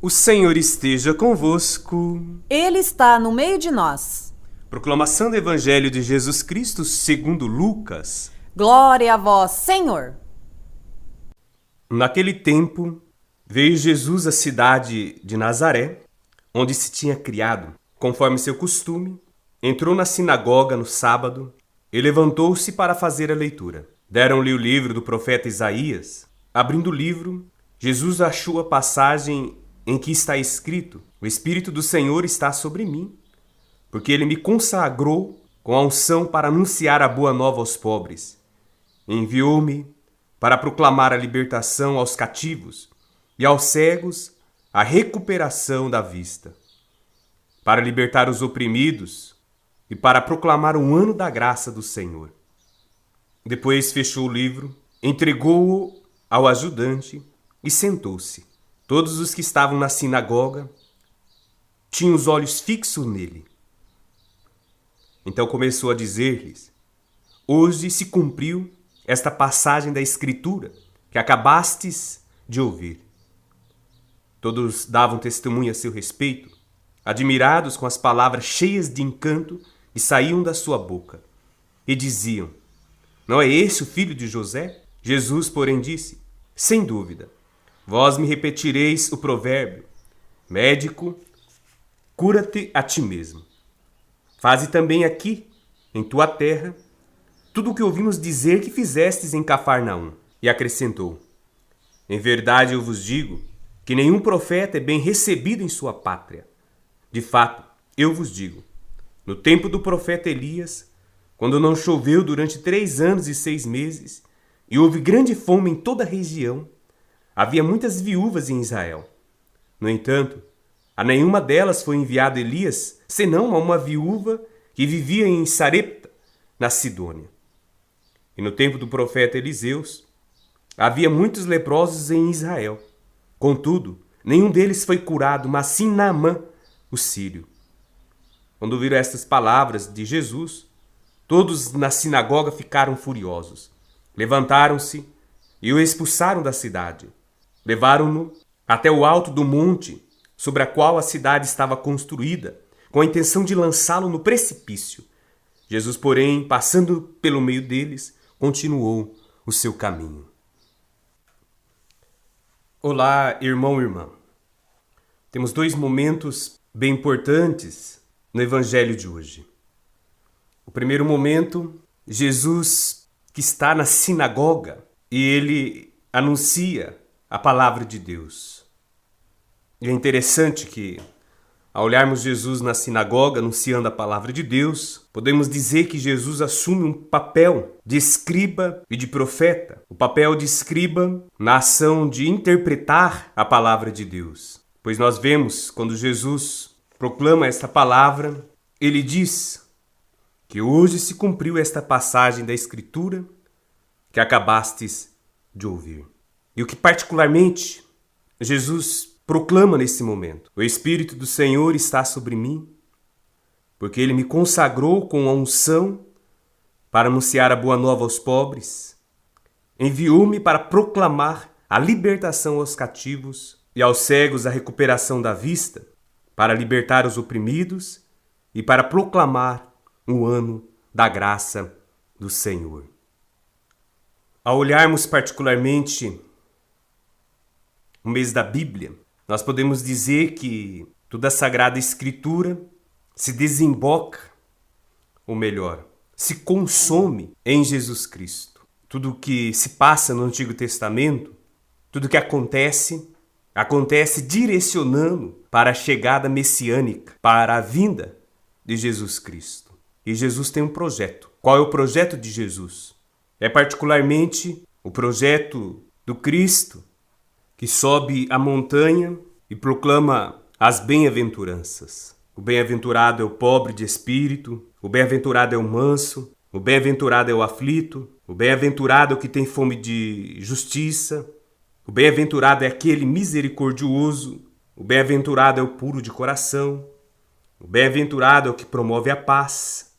O Senhor esteja convosco. Ele está no meio de nós. Proclamação do Evangelho de Jesus Cristo segundo Lucas. Glória a vós, Senhor. Naquele tempo, veio Jesus à cidade de Nazaré, onde se tinha criado. Conforme seu costume, entrou na sinagoga no sábado e levantou-se para fazer a leitura. Deram-lhe o livro do profeta Isaías. Abrindo o livro, Jesus achou a passagem em que está escrito: O Espírito do Senhor está sobre mim, porque ele me consagrou com a unção para anunciar a boa nova aos pobres. Enviou-me para proclamar a libertação aos cativos e aos cegos a recuperação da vista, para libertar os oprimidos e para proclamar um ano da graça do Senhor. Depois fechou o livro, entregou-o ao ajudante e sentou-se. Todos os que estavam na sinagoga tinham os olhos fixos nele. Então começou a dizer-lhes: Hoje se cumpriu esta passagem da Escritura que acabastes de ouvir. Todos davam testemunho a seu respeito, admirados com as palavras cheias de encanto que saíam da sua boca, e diziam: Não é esse o filho de José? Jesus, porém, disse: Sem dúvida, vós me repetireis o provérbio: Médico, cura-te a ti mesmo. Faze também aqui, em tua terra, tudo o que ouvimos dizer que fizestes em Cafarnaum. E acrescentou: Em verdade eu vos digo que nenhum profeta é bem recebido em sua pátria. De fato, eu vos digo, no tempo do profeta Elias, quando não choveu durante 3 anos e 6 meses, e houve grande fome em toda a região, havia muitas viúvas em Israel. No entanto, a nenhuma delas foi enviado Elias, senão a uma viúva que vivia em Sarepta, na Sidônia. E no tempo do profeta Eliseus, havia muitos leprosos em Israel. Contudo, nenhum deles foi curado, mas sim Naamã, o sírio. Quando ouviram estas palavras de Jesus, todos na sinagoga ficaram furiosos. Levantaram-se e o expulsaram da cidade. Levaram-no até o alto do monte sobre a qual a cidade estava construída, com a intenção de lançá-lo no precipício. Jesus, porém, passando pelo meio deles, continuou o seu caminho. Olá, irmão e irmã. Temos 2 momentos bem importantes no Evangelho de hoje. O primeiro momento, Jesus que está na sinagoga e ele anuncia a palavra de Deus. E é interessante que, ao olharmos Jesus na sinagoga anunciando a palavra de Deus, podemos dizer que Jesus assume um papel de escriba e de profeta. O papel de escriba na ação de interpretar a palavra de Deus. Pois nós vemos, quando Jesus proclama esta palavra, ele diz que hoje se cumpriu esta passagem da Escritura que acabastes de ouvir. E o que particularmente Jesus proclama nesse momento: O Espírito do Senhor está sobre mim, porque ele me consagrou com a unção para anunciar a boa nova aos pobres. Enviou-me para proclamar a libertação aos cativos e aos cegos a recuperação da vista, para libertar os oprimidos e para proclamar o ano da graça do Senhor. Ao olharmos particularmente o mês da Bíblia, nós podemos dizer que toda a Sagrada Escritura se desemboca, ou melhor, se consome em Jesus Cristo. Tudo o que se passa no Antigo Testamento, tudo o que acontece direcionando para a chegada messiânica, para a vinda de Jesus Cristo. E Jesus tem um projeto. Qual é o projeto de Jesus? É particularmente o projeto do Cristo que sobe a montanha e proclama as bem-aventuranças. O bem-aventurado é o pobre de espírito, o bem-aventurado é o manso, o bem-aventurado é o aflito, o bem-aventurado é o que tem fome de justiça, o bem-aventurado é aquele misericordioso, o bem-aventurado é o puro de coração, o bem-aventurado é o que promove a paz,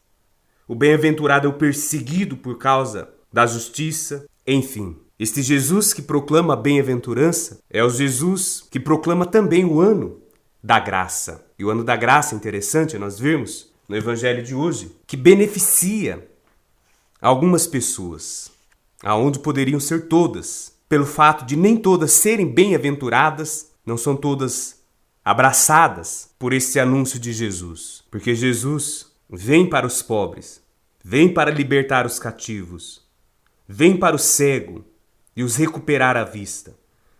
o bem-aventurado é o perseguido por causa da justiça, enfim. Este Jesus que proclama a bem-aventurança é o Jesus que proclama também o ano da graça. E o ano da graça é interessante nós vermos no evangelho de hoje, que beneficia algumas pessoas, aonde poderiam ser todas, pelo fato de nem todas serem bem-aventuradas, não são todas abraçadas por esse anúncio de Jesus. Porque Jesus vem para os pobres, vem para libertar os cativos, vem para o cego e os recuperar a vista,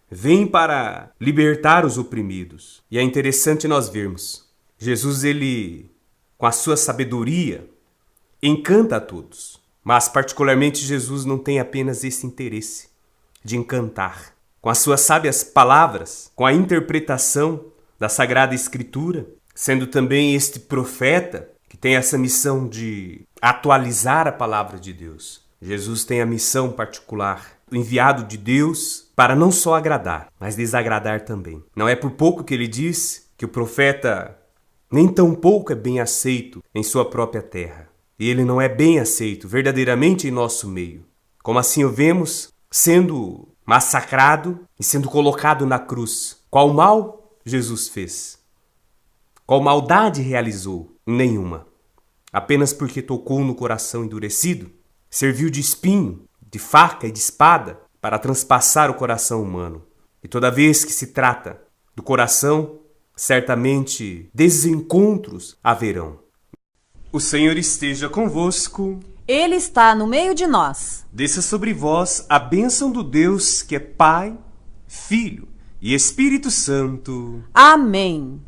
vem para libertar os oprimidos. E é interessante nós vermos, Jesus, ele, com a sua sabedoria, encanta a todos. Mas particularmente Jesus não tem apenas esse interesse de encantar. Com as suas sábias palavras, com a interpretação da Sagrada Escritura, sendo também este profeta que tem essa missão de atualizar a palavra de Deus. Jesus tem a missão particular, o enviado de Deus, para não só agradar, mas desagradar também. Não é por pouco que ele diz que o profeta nem tão pouco é bem aceito em sua própria terra. E ele não é bem aceito verdadeiramente em nosso meio. Como assim o vemos sendo massacrado e sendo colocado na cruz. Qual mal Jesus fez? Qual maldade realizou? Nenhuma. Apenas porque tocou no coração endurecido, serviu de espinho, de faca e de espada para transpassar o coração humano. E toda vez que se trata do coração, certamente desencontros haverão. O Senhor esteja convosco. Ele está no meio de nós. Desça sobre vós a bênção do Deus que é Pai, Filho e Espírito Santo. Amém.